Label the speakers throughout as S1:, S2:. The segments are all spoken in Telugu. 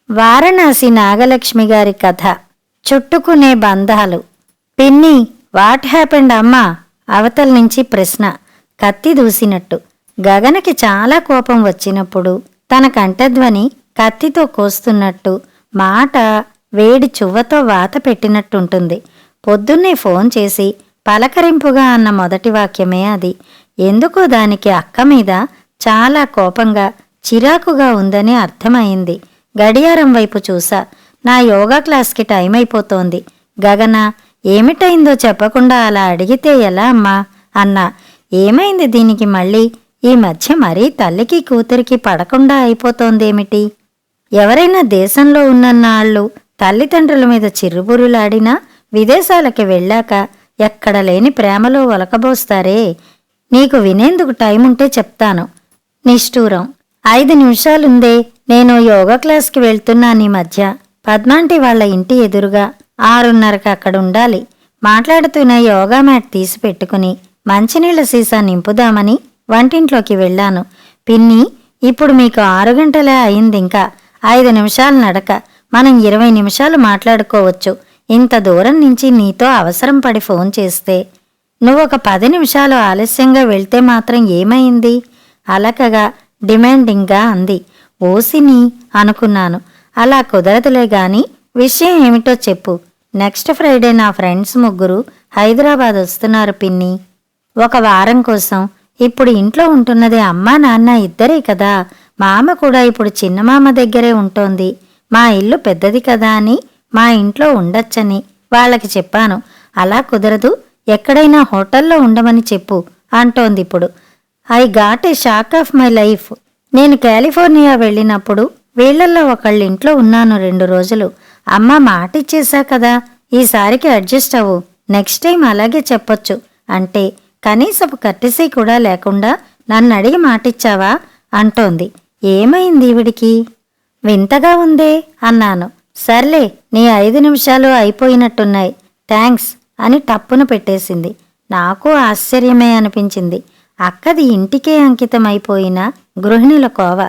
S1: వారణాసి నాగలక్ష్మి గారి కథ. చుట్టుకునే బంధాలు. పిన్ని, వాట్ హ్యాపెండ్ అమ్మా? అవతల నుంచి ప్రశ్న కత్తి దూసినట్టు. గగనకి చాలా కోపం వచ్చినప్పుడు తన కంఠధ్వని కత్తితో కోస్తున్నట్టు, మాట వేడి చువ్వతో వాత పెట్టినట్టుంటుంది. పొద్దున్నే ఫోన్ చేసి పలకరింపుగా అన్న మొదటి వాక్యమే అది. ఎందుకో దానికి అక్క మీద చాలా కోపంగా, చిరాకుగా ఉందని అర్థమైంది. గడియారం వైపు చూసా. నా యోగా క్లాస్కి టైం అయిపోతోంది. గగన, ఏమిటైందో చెప్పకుండా అలా అడిగితే ఎలా అమ్మా అన్నా. ఏమైంది దీనికి మళ్ళీ? ఈ మధ్య మరీ తల్లికి కూతురికి పడకుండా అయిపోతోందేమిటి? ఎవరైనా దేశంలో ఉన్నన్నాళ్ళు తల్లిదండ్రుల మీద చిరుబురులాడినా విదేశాలకి వెళ్ళాక ఎక్కడ లేని ప్రేమలో ఒలకబోస్తారే. నీకు వినేందుకు టైముంటే చెప్తాను. నిష్ఠూరం. 5 నిమిషాలుందే, నేను యోగా క్లాస్కి వెళ్తున్నాను. ఈ మధ్య పద్మాంటి వాళ్ళ ఇంటి ఎదురుగా 6:30కి అక్కడుండాలి. మాట్లాడుతూనే యోగా మ్యాట్ తీసి పెట్టుకుని మంచినీళ్ల సీసా నింపుదామని వంటింట్లోకి వెళ్ళాను. పిన్ని, ఇప్పుడు మీకు 6 గంటలే అయిందింకా 5 నిమిషాలు నడక. మనం 20 నిమిషాలు మాట్లాడుకోవచ్చు. ఇంత దూరం నుంచి నీతో అవసరం పడి ఫోన్ చేస్తే నువ్వొక 10 నిమిషాలు ఆలస్యంగా వెళ్తే మాత్రం ఏమైంది? అలకగా, డిమాండింగ్గా అంది. ఓసిని అనుకున్నాను. అలా కుదరదులే గాని విషయం ఏమిటో చెప్పు. నెక్స్ట్ ఫ్రైడే నా ఫ్రెండ్స్ 3 హైదరాబాద్ వస్తున్నారు పిన్ని. 1 వారం కోసం. ఇప్పుడు ఇంట్లో ఉంటున్నది అమ్మా నాన్న ఇద్దరే కదా. మామ కూడా ఇప్పుడు చిన్నమామ దగ్గరే ఉంటోంది. మా ఇల్లు పెద్దది కదా అని మా ఇంట్లో ఉండొచ్చని వాళ్ళకి చెప్పాను. అలా కుదరదు, ఎక్కడైనా హోటల్లో ఉండమని చెప్పు అంటోందిప్పుడు. I got a shock of my life. నేను కాలిఫోర్నియా వెళ్ళినప్పుడు వీళ్లల్లో ఒకళ్ళింట్లో ఉన్నాను 2 రోజులు. అమ్మ మాటిచ్చేశా కదా, ఈసారికి అడ్జస్ట్ అవ్వు. నెక్స్ట్ టైం అలాగే చెప్పొచ్చు అంటే కనీసపు కర్టెసీ కూడా లేకుండా నన్నడిగి మాటిచ్చావా అంటోంది. ఏమైంది ఈవిడికి? వింతగా ఉందే అన్నాను. సర్లే, నీ 5 నిమిషాలు అయిపోయినట్టున్నాయి, థ్యాంక్స్ అని టప్పున పెట్టేసింది. నాకు ఆశ్చర్యమే అనిపించింది. అక్కది ఇంటికే అంకితమైపోయిన గృహిణుల కోవ.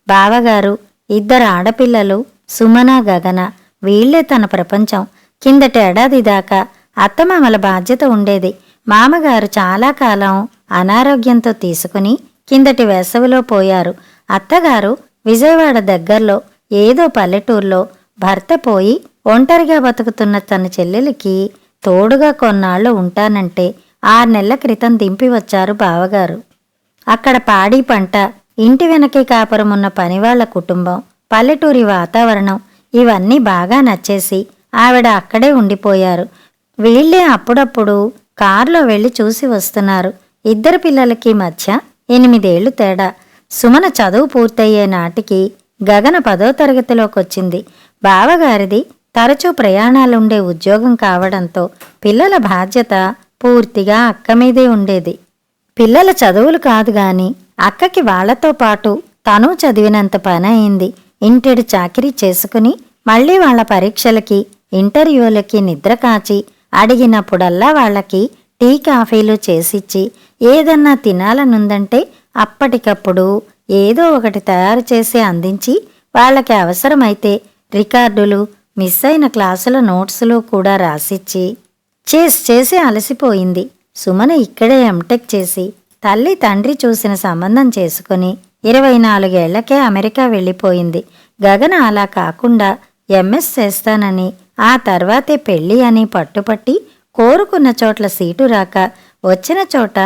S1: బావగారు, 2 ఆడపిల్లలు, సుమన, గగన. వీళ్లే తన ప్రపంచం. కిందటి ఏడాది దాకా అత్తమామల బాధ్యత ఉండేది. మామగారు చాలా కాలం అనారోగ్యంతో తీసుకుని కిందటి వేసవిలో పోయారు. అత్తగారు విజయవాడ దగ్గర్లో ఏదో పల్లెటూర్లో భర్త పోయి ఒంటరిగా బతుకుతున్న తన చెల్లెలికి తోడుగా కొన్నాళ్లు ఉంటానంటే 6 నెలల క్రితం దింపి వచ్చారు బావగారు. అక్కడ పాడి పంట, ఇంటి వెనకే కాపురమున్న పనివాళ్ల కుటుంబం, పల్లెటూరి వాతావరణం ఇవన్నీ బాగా నచ్చేసి ఆవిడ అక్కడే ఉండిపోయారు. వీళ్లే అప్పుడప్పుడు కారులో వెళ్లి చూసి వస్తున్నారు. 2 పిల్లలకి మధ్య 8 ఏళ్లు తేడా. సుమన చదువు పూర్తయ్యే నాటికి గగన 10వ తరగతిలోకొచ్చింది. బావగారిది తరచూ ప్రయాణాలుండే ఉద్యోగం కావడంతో పిల్లల బాధ్యత పూర్తిగా అక్క మీదే ఉండేది. పిల్లల చదువులు కాదు గాని అక్కకి వాళ్లతో పాటు తను చదివినంత పని అయింది. ఇంటెడు చాకిరీ చేసుకుని మళ్లీ వాళ్ల పరీక్షలకి, ఇంటర్వ్యూలకి నిద్ర కాచి అడిగినప్పుడల్లా వాళ్లకి టీ కాఫీలు చేసిచ్చి, ఏదన్నా తినాలనుందంటే అప్పటికప్పుడు ఏదో ఒకటి తయారు చేసి అందించి, వాళ్లకి అవసరమైతే రికార్డులు, మిస్ అయిన క్లాసుల నోట్సులు కూడా రాసిచ్చి చేసి అలసిపోయింది. సుమన ఇక్కడే ఎంటెక్ చేసి తల్లి తండ్రి చూసిన సంబంధం చేసుకుని 24 ఏళ్లకే అమెరికా వెళ్ళిపోయింది. గగన అలా కాకుండా ఎంఎస్ చేస్తానని, ఆ తర్వాతే పెళ్లి అని పట్టుపట్టి కోరుకున్న చోట్ల సీటు రాక, వచ్చిన చోట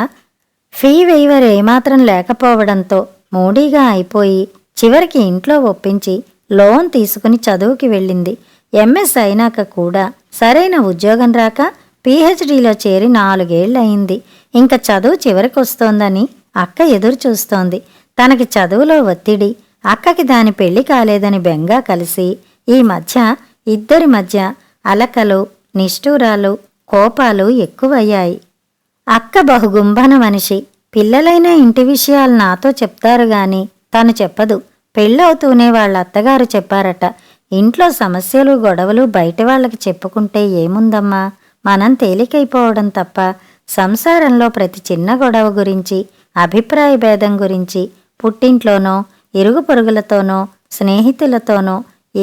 S1: ఫీ వెయివర్ ఏమాత్రం లేకపోవడంతో మూడీగా అయిపోయి చివరికి ఇంట్లో ఒప్పించి లోన్ తీసుకుని చదువుకి వెళ్ళింది. ఎంఎస్ అయినాక కూడా సరైన ఉద్యోగం రాక పీహెచ్డీలో చేరి 4 ఏళ్లయింది. ఇంక చదువు చివరికొస్తోందని అక్క ఎదురు చూస్తోంది. తనకి చదువులో ఒత్తిడి, అక్కకి దాని పెళ్లి కాలేదని బెంగ కలిసి ఈ మధ్య ఇద్దరి మధ్య అలకలు, నిష్ఠూరాలు, కోపాలు ఎక్కువయ్యాయి. అక్క బహుగుంభన మనిషి. పిల్లలైనా ఇంటి విషయాలు నాతో చెప్తారు గాని తను చెప్పదు. పెళ్ళవుతూనే వాళ్ళ అత్తగారు చెప్పారట, ఇంట్లో సమస్యలు గొడవలు బయట వాళ్ళకి చెప్పుకుంటే ఏముందమ్మా, మనం తేలికైపోవడం తప్ప సంసారంలో ప్రతి చిన్న గొడవ గురించి, అభిప్రాయ భేదం గురించి పుట్టింట్లోనో, ఇరుగు పొరుగులతోనో, స్నేహితులతోనో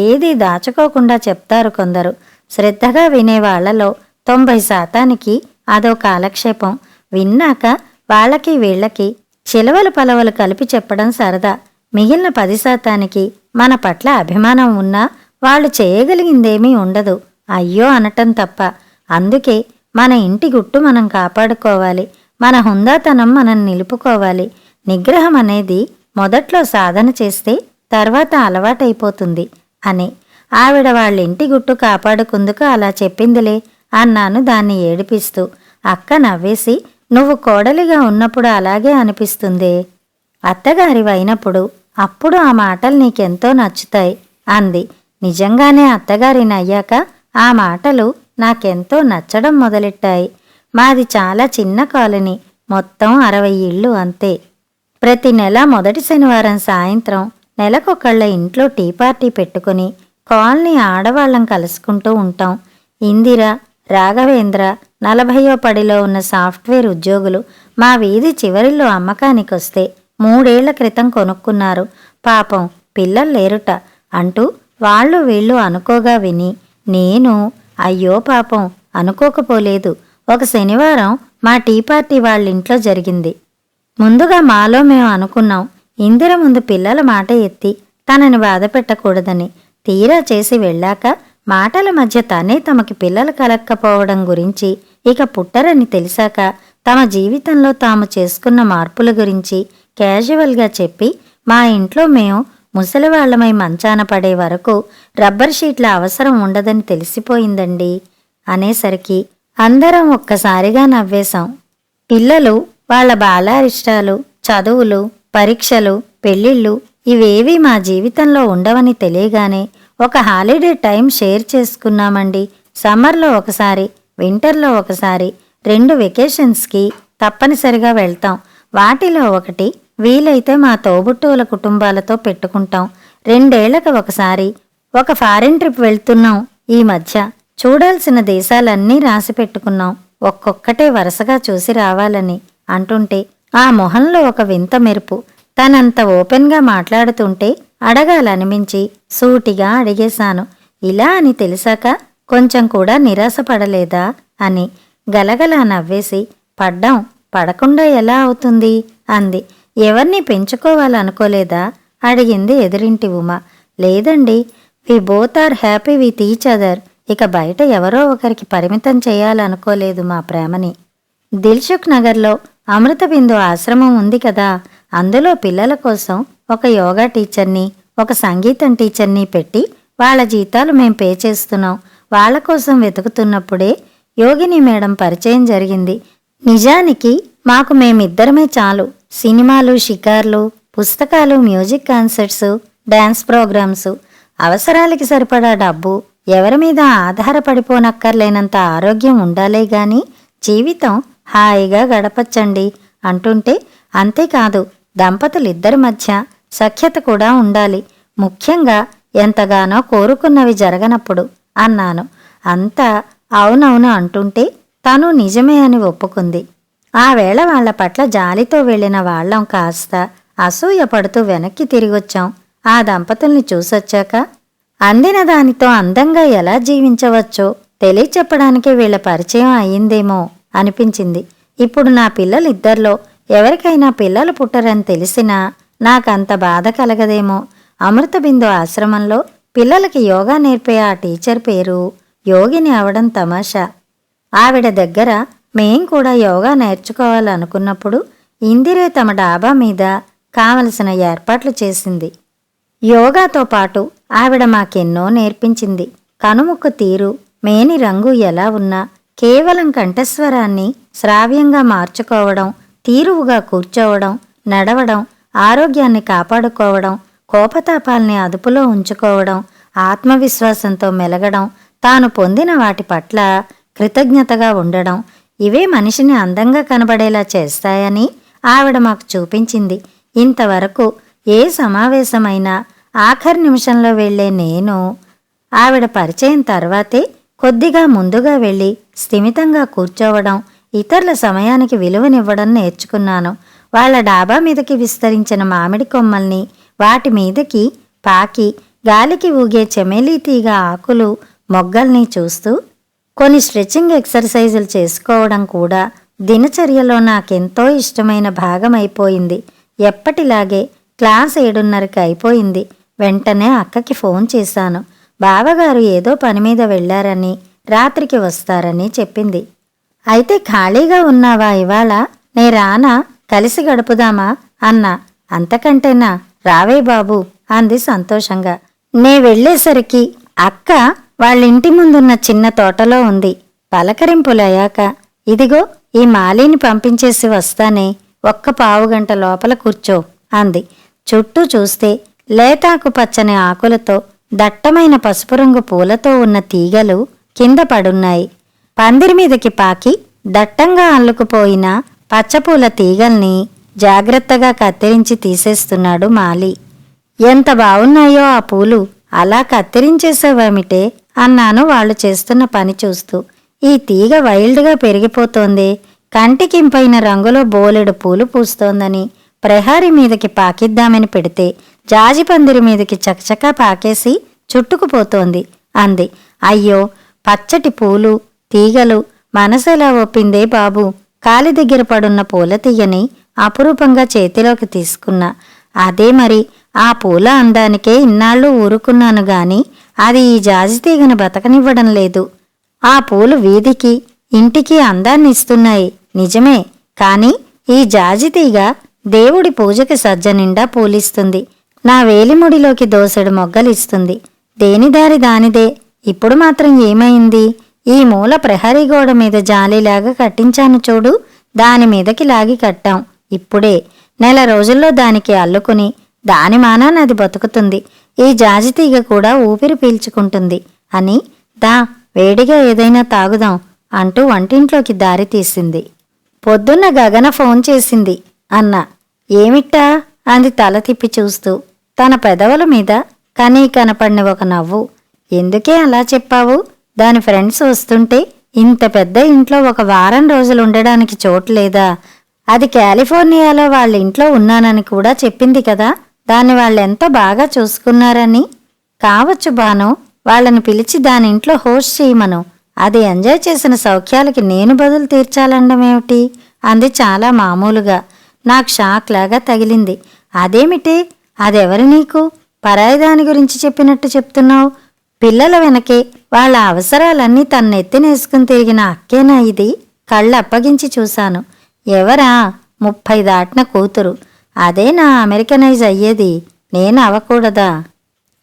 S1: ఏదీ దాచుకోకుండా చెప్తారు కొందరు. శ్రద్ధగా వినేవాళ్లలో 90% అదో కాలక్షేపం. విన్నాక వాళ్ళకి వీళ్ళకి చిలవలు పలవలు కలిపి చెప్పడం సరదా. మిగిలిన 10% మన పట్ల అభిమానం ఉన్నా వాళ్ళు చేయగలిగిందేమీ ఉండదు, అయ్యో అనటం తప్ప. అందుకే మన ఇంటి గుట్టు మనం కాపాడుకోవాలి, మన హుందాతనం మనం నిలుపుకోవాలి. నిగ్రహం అనేది మొదట్లో సాధన చేస్తే తర్వాత అలవాటైపోతుంది అని. ఆవిడ వాళ్ళింటి గుట్టు కాపాడుకుందుకు అలా చెప్పిందిలే అన్నాను దాన్ని ఏడిపిస్తూ. అక్క నవ్వేసి, నువ్వు కోడలిగా ఉన్నప్పుడు అలాగే అనిపిస్తుందే, అత్తగారివైనప్పుడు అప్పుడు ఆ మాటలు నీకెంతో నచ్చుతాయి అంది. నిజంగానే అత్తగారినయ్యాక ఆ మాటలు నాకెంతో నచ్చడం మొదలెట్టాయి. మాది చాలా చిన్న కాలనీ, మొత్తం 60 ఇళ్ళు అంతే. ప్రతి నెల మొదటి శనివారం సాయంత్రం నెలకొకళ్ళ ఇంట్లో టీ పార్టీ పెట్టుకుని కాలనీ ఆడవాళ్లం కలుసుకుంటూ ఉంటాం. ఇందిర, రాఘవేంద్ర 40వ పడిలో ఉన్న సాఫ్ట్వేర్ ఉద్యోగులు మా వీధి చివరిలో అమ్మకానికొస్తే 3 ఏళ్ల క్రితం కొనుక్కున్నారు. పాపం పిల్లలు లేరుట అంటూ వాళ్ళు వీళ్ళు అనుకోగా విని నేను అయ్యో పాపం అనుకోకపోలేదు. ఒక శనివారం మా టీ పార్టీ వాళ్ళింట్లో జరిగింది. ముందుగా మాలో మేము అనుకున్నాం, ఇందిర ముందు పిల్లల మాట ఎత్తి తనని బాధ పెట్టకూడదని. తీరా చేసి వెళ్ళాక మాటల మధ్య తనే తమకి పిల్లలు కలక్కపోవడం గురించి, ఇక పుట్టరని తెలిసాక తమ జీవితంలో తాము చేసుకున్న మార్పుల గురించి క్యాజువల్గా చెప్పి మా ఇంట్లో మేము ముసలివాళ్లమై మంచాన పడే వరకు రబ్బర్ షీట్ల అవసరం ఉండదని తెలిసిపోయిందండి అనేసరికి అందరం ఒక్కసారిగా నవ్వేశాం. పిల్లలు, వాళ్ల బాలారిష్టాలు, చదువులు, పరీక్షలు, పెళ్ళిళ్ళు ఇవేవీ మా జీవితంలో ఉండవని తెలియగానే ఒక హాలిడే టైం షేర్ చేసుకున్నామండి. సమ్మర్లో ఒకసారి, వింటర్లో ఒకసారి 2 వెకేషన్స్కి తప్పనిసరిగా వెళ్తాం. వాటిలో ఒకటి వీలైతే మా తోబుట్టువుల కుటుంబాలతో పెట్టుకుంటాం. 2 ఏళ్లకు ఒకసారి ఒక ఫారిన్ ట్రిప్ వెళ్తున్నాం. ఈ మధ్య చూడాల్సిన దేశాలన్నీ రాసి పెట్టుకున్నాం, ఒక్కొక్కటే వరుసగా చూసి రావాలని అంటుంటే ఆ మొహంలో ఒక వింత మెరుపు. తనంత ఓపెన్గా మాట్లాడుతుంటే అడగాలనిపించి సూటిగా అడిగేశాను, ఇలా అని తెలిసాక కొంచెం కూడా నిరాశపడలేదా అని. గలగలా నవ్వేసి, పడ్డాం, పడకుండా ఎలా అవుతుంది అంది. ఎవరిని పెంచుకోవాలనుకోలేదా అడిగింది ఎదురింటి ఉమ. లేదండి, we both are happy with each other. ఇక బయట ఎవరో ఒకరికి పరిమితం చేయాలనుకోలేదు మా ప్రేమని. దిల్సుఖ్ నగర్లో అమృతబిందు ఆశ్రమం ఉంది కదా, అందులో పిల్లల కోసం ఒక యోగా టీచర్ని, ఒక సంగీతం టీచర్ని పెట్టి వాళ్ళ జీతాలు మేం పే చేస్తున్నాం. వాళ్ళ కోసం వెతుకుతున్నప్పుడే యోగిని మేడం పరిచయం జరిగింది. నిజానికి మాకు మేమిద్దరమే చాలు. సినిమాలు, షికార్లు, పుస్తకాలు, మ్యూజిక్ కాన్సర్ట్స్, డాన్స్ ప్రోగ్రామ్స్, అవసరాలకి సరిపడా డబ్బు, ఎవరి మీద ఆధారపడిపోనక్కర్లేనంత ఆరోగ్యం ఉండాలే గాని జీవితం హాయిగా గడపచ్చండి అంటుంటే, అంతేకాదు దంపతులిద్దరి మధ్య సఖ్యత కూడా ఉండాలి, ముఖ్యంగా ఎంతగానో కోరుకున్నవి జరగనప్పుడు అన్నాను. అంతా అవునవును అంటుంటే తను నిజమే అని ఒప్పుకుంది. ఆ వేళ వాళ్ల పట్ల జాలితో వెళ్లిన వాళ్లం కాస్త అసూయ పడుతూ వెనక్కి తిరిగొచ్చాం. ఆ దంపతుల్ని చూసొచ్చాక అందిన దానితో అందంగా ఎలా జీవించవచ్చో తెలియచెప్పడానికే వీళ్ల పరిచయం అయ్యిందేమో అనిపించింది. ఇప్పుడు నా పిల్లలిద్దరిలో ఎవరికైనా పిల్లలు పుట్టరని తెలిసినా నాకంత బాధ కలగదేమో. అమృతబిందు ఆశ్రమంలో పిల్లలకి యోగా నేర్పే ఆ టీచర్ పేరు యోగిని అవడం తమాషా. ఆవిడ దగ్గర మేం కూడా యోగా నేర్చుకోవాలనుకున్నప్పుడు ఇందిరే తమ డాబా మీద కావలసిన ఏర్పాట్లు చేసింది. యోగాతో పాటు ఆవిడ మాకెన్నో నేర్పించింది. కనుముక్కు తీరు, మేని రంగు ఎలా ఉన్నా కేవలం కంఠస్వరాన్ని శ్రావ్యంగా మార్చుకోవడం, తీరువుగా కూర్చోవడం, నడవడం, ఆరోగ్యాన్ని కాపాడుకోవడం, కోపతాపాల్ని అదుపులో ఉంచుకోవడం, ఆత్మవిశ్వాసంతో మెలగడం, తాను పొందిన వాటి పట్ల కృతజ్ఞతగా ఉండడం, ఇవే మనిషిని అందంగా కనబడేలా చేస్తాయని ఆవిడ మాకు చూపించింది. ఇంతవరకు ఏ సమావేశమైనా ఆఖరి నిమిషంలో వెళ్లే నేను ఆవిడ పరిచయం తర్వాతే కొద్దిగా ముందుగా వెళ్ళి స్థిమితంగా కూర్చోవడం, ఇతరుల సమయానికి విలువనివ్వడం నేర్చుకున్నాను. వాళ్ల డాబా మీదకి విస్తరించిన మామిడి కొమ్మల్ని వాటి మీదకి పాకి గాలికి ఊగే చెమేలీ తీగ ఆకులు మొగ్గల్ని చూస్తూ కొన్ని స్ట్రెచింగ్ ఎక్సర్సైజులు చేసుకోవడం కూడా దినచర్యలో నాకెంతో ఇష్టమైన భాగమైపోయింది. ఎప్పటిలాగే క్లాస్ 7:30కి అయిపోయింది. వెంటనే అక్కకి ఫోన్ చేశాను. బావగారు ఏదో పని మీద వెళ్లారని, రాత్రికి వస్తారని చెప్పింది. అయితే ఖాళీగా ఉన్నావా ఇవాళ? నే రానా, కలిసి గడుపుదామా అన్నా. అంతకంటేనా, రావే బాబు అంది సంతోషంగా. నే వెళ్లేసరికి అక్క వాళ్ళింటి ముందున్న చిన్న తోటలో ఉంది. పలకరింపులయ్యాక, ఇదిగో ఈ మాలిని పంపించేసి వస్తానే, ఒక్క పావుగంట లోపల కూర్చో అంది. చుట్టూ చూస్తే లేతాకు పచ్చని ఆకులతో దట్టమైన పసుపు రంగు పూలతో ఉన్న తీగలు కింద పడున్నాయి. పందిరి మీదకి పాకి దట్టంగా అల్లుకుపోయిన పచ్చపూల తీగల్ని జాగ్రత్తగా కత్తిరించి తీసేస్తున్నాడు మాలి. ఎంత బావున్నాయో ఆ పూలు, అలా కత్తిరించేసావేమిటే అన్నాను వాళ్ళు చేస్తున్న పని చూస్తూ. ఈ తీగ వైల్డ్గా పెరిగిపోతోందే, కంటికింపైన రంగులో బోలెడు పూలు పూస్తోందని ప్రహారీ మీదకి పాకిద్దామని పెడితే జాజిపందిరి మీదకి చకచకా పాకేసి చుట్టుకుపోతోంది అంది. అయ్యో, పచ్చటి పూలు తీగలు, మనసెలా ఒప్పిందే బాబు. కాలి దగ్గర పడున్న పూల తీగని అపురూపంగా చేతిలోకి తీసుకున్నా. అదే మరి, ఆ పూల అందానికే ఇన్నాళ్ళు ఊరుకున్నాను గాని అది ఈ జాజితీగను బతకనివ్వడం లేదు. ఆ పూలు వీధికి ఇంటికి అందాన్ని ఇస్తున్నాయి నిజమే, కాని ఈ జాజితీగ దేవుడి పూజకి సజ్జ నిండా పూలిస్తుంది. నా వేలిముడిలోకి దోసెడు మొగ్గలిస్తుంది. దేనిదారి దానిదే. ఇప్పుడు మాత్రం ఏమైంది? ఈ మూల ప్రహరీ గోడ మీద జాలీలాగా కట్టించాను చూడు, దానిమీదకి లాగి కట్టాం. ఇప్పుడే నెల రోజుల్లో దానికి అల్లుకుని దాని మానాన అది బతుకుతుంది. ఈ జాజితీగ కూడా ఊపిరి పీల్చుకుంటుంది అని, దా వేడిగా ఏదైనా తాగుదాం అంటూ వంటింట్లోకి దారి తీసింది. పొద్దున్న గగన ఫోన్ చేసింది అన్నా. ఏమిట్టా అంది తల తిప్పి చూస్తూ. తన పెదవుల మీద కనీ కనపడిన ఒక నవ్వు. ఎందుకే అలా చెప్పావు? దాని ఫ్రెండ్స్ వస్తుంటే ఇంత పెద్ద ఇంట్లో ఒక వారం రోజులు ఉండడానికి చోట్లేదా? అది కాలిఫోర్నియాలో వాళ్ళ ఇంట్లో ఉన్నానని కూడా చెప్పింది కదా. దాన్ని వాళ్ళెంతో బాగా చూసుకున్నారని. కావచ్చు బాను, వాళ్ళని పిలిచి దాని ఇంట్లో హోస్ట్ చేయమను. అది ఎంజాయ్ చేసిన సౌఖ్యాలకి నేను బదులు తీర్చాలండమేమిటి అంది చాలా మామూలుగా. నాకు షాక్ లాగా తగిలింది. అదేమిటి? అదెవరి నీకు? పరాయి దాని గురించి చెప్పినట్టు చెప్తున్నావు. పిల్లల వెనకే వాళ్ళ అవసరాలన్నీ తన్నెత్తినేసుకుని తిరిగిన అక్కేనా ఇది? కళ్ళు అప్పగించి చూశాను. ఎవరా? 30 దాటిన కూతురు. అదే నా అమెరికనైజ్ అయ్యేది, నేను అవ్వకూడదా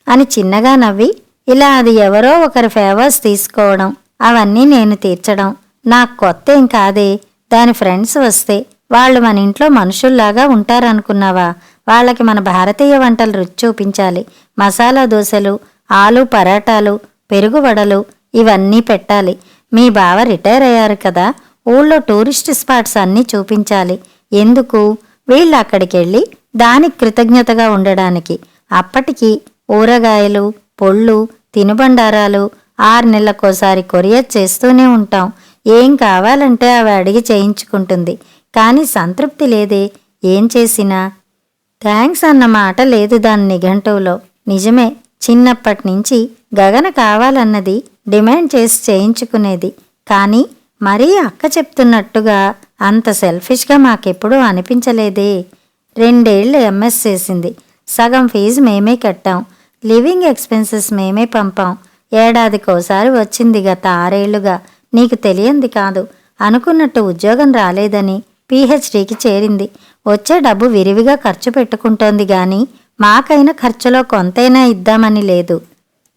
S1: అని చిన్నగా నవ్వి, ఇలా అది ఎవరో ఒకరి ఫేవర్స్ తీసుకోవడం, అవన్నీ నేను తీర్చడం నాకు కొత్తేం కాదే. దాని ఫ్రెండ్స్ వస్తే వాళ్ళు మన ఇంట్లో మనుషుల్లాగా ఉంటారనుకున్నావా? వాళ్ళకి మన భారతీయ వంటలు రుచి చూపించాలి. మసాలా దోశలు, ఆలు పరాటాలు, పెరుగు వడలు ఇవన్నీ పెట్టాలి. మీ బావ రిటైర్ అయ్యారు కదా, ఊళ్ళో టూరిస్ట్ స్పాట్స్ అన్నీ చూపించాలి. ఎందుకు? వీళ్ళు అక్కడికెళ్ళి దానికి కృతజ్ఞతగా ఉండడానికి. అప్పటికి ఊరగాయలు, పొళ్ళు, తినుబండారాలు 6 నెలలకోసారి కొరియర్ చేస్తూనే ఉంటాం. ఏం కావాలంటే అవి అడిగి చేయించుకుంటుంది. కానీ సంతృప్తి లేదే ఏం చేసినా. థ్యాంక్స్ అన్న మాట లేదు దాని నిఘంటువులో. నిజమే, చిన్నప్పటినుంచి గగన కావాలన్నది డిమాండ్ చేసి చేయించుకునేది. కానీ మరీ అక్క చెప్తున్నట్టుగా అంత సెల్ఫిష్గా మాకెప్పుడూ అనిపించలేదే. 2 ఏళ్లు ఎంఎస్ చేసింది. సగం ఫీజు మేమే కట్టాం. లివింగ్ ఎక్స్పెన్సెస్ మేమే పంపాం. ఏడాదికోసారి వచ్చింది గత 6 ఏళ్లుగా. నీకు తెలియంది కాదు. అనుకున్నట్టు ఉద్యోగం రాలేదని పీహెచ్డీకి చేరింది. వచ్చే డబ్బు విరివిగా ఖర్చు పెట్టుకుంటోంది గాని మాకైనా ఖర్చులో కొంతైనా ఇద్దామని లేదు.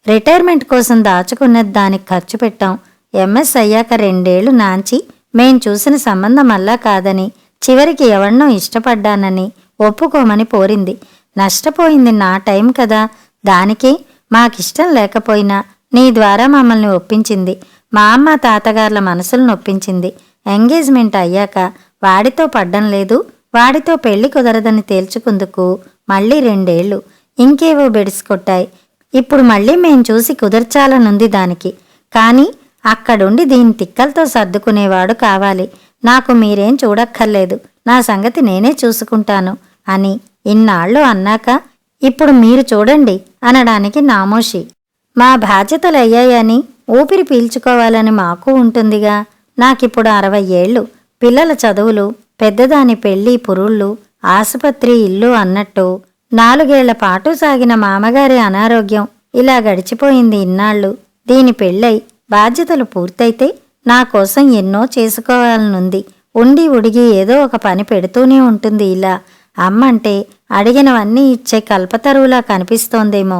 S1: రిటైర్మెంట్ కోసం దాచుకున్నది దానికి ఖర్చు పెట్టాం. ఎంఎస్ అయ్యాక 2 ఏళ్లు నాంచి మేం చూసిన సంబంధం అల్లా కాదని, చివరికి ఎవరినో ఇష్టపడ్డానని ఒప్పుకోమని పోరింది. నష్టపోయింది నా టైం కదా. దానికి మాకిష్టం లేకపోయినా నీ ద్వారా మమ్మల్ని ఒప్పించింది. మా అమ్మ తాతగార్ల మనసులు నొప్పించింది. ఎంగేజ్మెంట్ అయ్యాక వాడితో పడ్డం లేదు, వాడితో పెళ్లి కుదరదని తేల్చుకుందుకు మళ్ళీ 2 ఏళ్లు ఇంకేవో బెడిసికొట్టాయి. ఇప్పుడు మళ్ళీ మేం చూసి కుదర్చాలనుంది దానికి. కానీ అక్కడుండి దీని తిక్కలతో సర్దుకునేవాడు కావాలి. నాకు మీరేం చూడక్కర్లేదు, నా సంగతి నేనే చూసుకుంటాను అని ఇన్నాళ్ళు అన్నాక ఇప్పుడు మీరు చూడండి అనడానికి నామోషి. మా బాధ్యతలు అయ్యాయని ఊపిరి పీల్చుకోవాలని మాకు ఉంటుందిగా. నాకిప్పుడు 60 ఏళ్ళు, పిల్లల చదువులు, పెద్దదాని పెళ్లి పురుళ్ళు, ఆసుపత్రి ఇల్లు అన్నట్టు 4 ఏళ్ల పాటు సాగిన మామగారి అనారోగ్యం ఇలా గడిచిపోయింది ఇన్నాళ్ళు. దీని పెళ్ళై బాధ్యతలు పూర్తయితే నా కోసం ఎన్నో చేసుకోవాలనుంది. ఉండి ఉడిగి ఏదో ఒక పని పెడుతూనే ఉంటుంది ఇలా. అమ్మంటే అడిగినవన్నీ ఇచ్చే కల్పతరువులా కనిపిస్తోందేమో.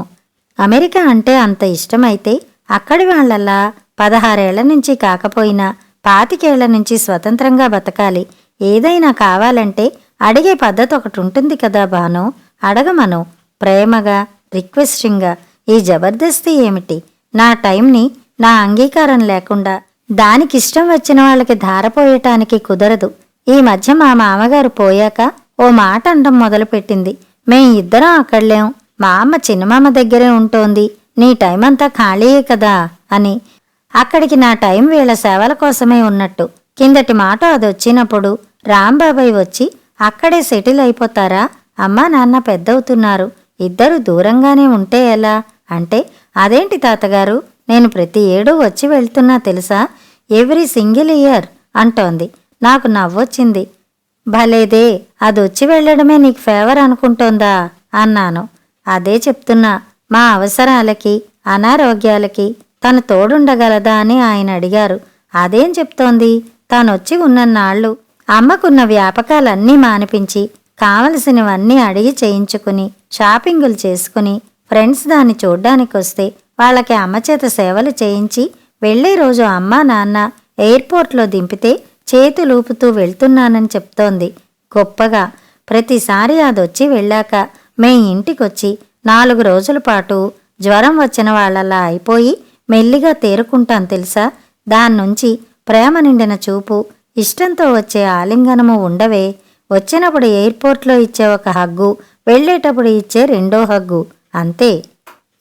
S1: అమెరికా అంటే అంత ఇష్టమైతే అక్కడి వాళ్లలా 16 ఏళ్ల నుంచి కాకపోయినా 25 ఏళ్ల నుంచి స్వతంత్రంగా బతకాలి. ఏదైనా కావాలంటే అడిగే పద్ధతి ఒకటి ఉంటుంది కదా బాను. అడగమను, ప్రేమగా, రిక్వెస్టింగ్గా. ఈ జబర్దస్తి ఏమిటి? నా టైంని నా అంగీకారం లేకుండా దానికిష్టం వచ్చిన వాళ్ళకి ధారపోయటానికి కుదరదు. ఈ మధ్య మా మామగారు పోయాక ఓ మాట అండం మొదలుపెట్టింది. మేం ఇద్దరం అక్కడలేం, మా అమ్మ చిన్నమామ దగ్గరే ఉంటోంది, నీ టైం అంతా ఖాళీయే కదా అని. అక్కడికి నా టైం వీళ్ళ సేవల కోసమే ఉన్నట్టు. కిందటి మాట అదొచ్చినప్పుడు రాంబాబాయ్ వచ్చి అక్కడే సెటిల్ అయిపోతారా? అమ్మా నాన్న పెద్దవుతున్నారు, ఇద్దరు దూరంగానే ఉంటే ఎలా అంటే, అదేంటి తాతగారు, నేను ప్రతి ఏడూ వచ్చి వెళ్తున్నా తెలుసా, ఎవ్రీ సింగిల్ ఇయర్ అంటోంది. నాకు నవ్వొచ్చింది. భలేదే, అదొచ్చి వెళ్లడమే నీకు ఫేవర్ అనుకుంటోందా అన్నాను. అదే చెప్తున్నా, మా అవసరాలకి అనారోగ్యాలకి తను తోడుండగలదా అని ఆయన అడిగారు. అదేం చెప్తోంది, తానొచ్చి ఉన్నన్నాళ్ళు అమ్మకున్న వ్యాపకాలన్నీ మానిపించి కావలసినవన్నీ అడిగి చేయించుకుని షాపింగులు చేసుకుని ఫ్రెండ్స్ దాన్ని చూడ్డానికొస్తే వాళ్ళకి అమ్మచేత సేవలు చేయించి వెళ్లే రోజు అమ్మా నాన్న ఎయిర్పోర్ట్లో దింపితే చేతులూపుతూ వెళ్తున్నానని చెప్తోంది గొప్పగా. ప్రతిసారి అదొచ్చి వెళ్ళాక మేం ఇంటికొచ్చి 4 రోజుల పాటు జ్వరం వచ్చిన వాళ్లలా అయిపోయి మెల్లిగా తేరుకుంటాం తెలుసా. దాన్నుంచి ప్రేమ నిండిన చూపు, ఇష్టంతో వచ్చే ఆలింగనము ఉండవే. వచ్చినప్పుడు ఎయిర్పోర్ట్లో ఇచ్చే ఒక హగ్గు, వెళ్లేటప్పుడు ఇచ్చే 2వ హగ్గు, అంతే.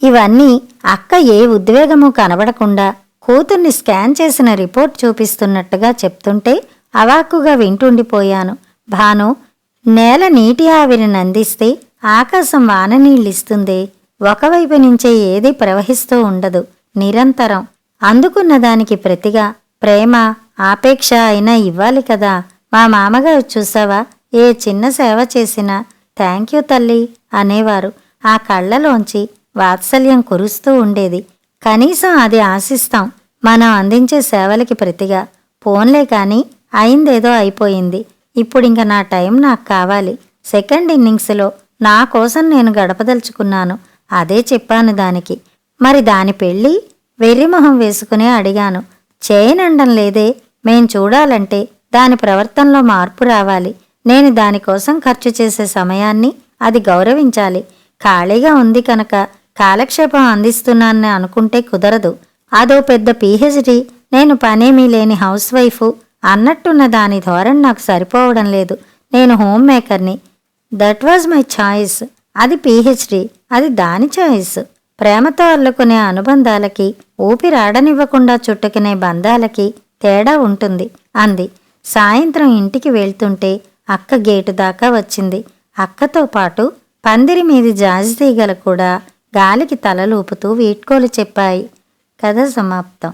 S1: ఇవన్నీ అక్క ఏ ఉద్వేగము కనబడకుండా కూతుర్ని స్కాన్ చేసిన రిపోర్ట్ చూపిస్తున్నట్టుగా చెప్తుంటే అవాక్కుగా వింటుండిపోయాను. భాను, నేల నీటి ఆవిరిని అందిస్తే ఆకాశం వాననీళ్ళిస్తుందే. ఒకవైపు నుంచే ఏదీ ప్రవహిస్తూ ఉండదు, నిరంతరం. అందుకున్న దానికి ప్రతిగా ప్రేమ, ఆపేక్ష అయినా ఇవ్వాలి కదా. మా మామగారు చూసావా, ఏ చిన్న సేవ చేసినా థ్యాంక్యూ తల్లి అనేవారు. ఆ కళ్లలోంచి వాత్సల్యం కురుస్తూ ఉండేది. కనీసం అది ఆశిస్తాం మనం అందించే సేవలకి ప్రతిగా. పోన్లే కాని అయిందేదో అయిపోయింది. ఇప్పుడింక నా టైం నాకు కావాలి. సెకండ్ ఇన్నింగ్స్లో నా కోసం నేను గడపదలుచుకున్నాను. అదే చెప్పాను దానికి. మరి దాని పెళ్ళి? వెర్రిమొహం వేసుకునే అడిగాను. చేయనండం లేదే. మేం చూడాలంటే దాని ప్రవర్తనలో మార్పు రావాలి. నేను దానికోసం ఖర్చు చేసే సమయాన్ని అది గౌరవించాలి. ఖాళీగా ఉంది కనుక కాలక్షేపం అందిస్తున్నానని అనుకుంటే కుదరదు. అదో పెద్ద పీహెచ్డీ, నేను పనేమీ లేని హౌస్ వైఫ్ అన్నట్టున్న దాని ధోరణి నాకు సరిపోవడం లేదు. నేను హోమ్ మేకర్ని. That was my choice. అది పీహెచ్డీ, అది దాని ఛాయిస్. ప్రేమతో అల్లుకునే అనుబంధాలకి, ఊపిరాడనివ్వకుండా చుట్టుకునే బంధాలకి తేడా ఉంటుంది అంది. సాయంత్రం ఇంటికి వెళ్తుంటే అక్క గేటు దాకా వచ్చింది. అక్కతో పాటు పందిరి మీది జాజితీగలు కూడా గాలికి తలలూపుతూ వీడ్కోలు చెప్పాయి. కథ సమాప్తం.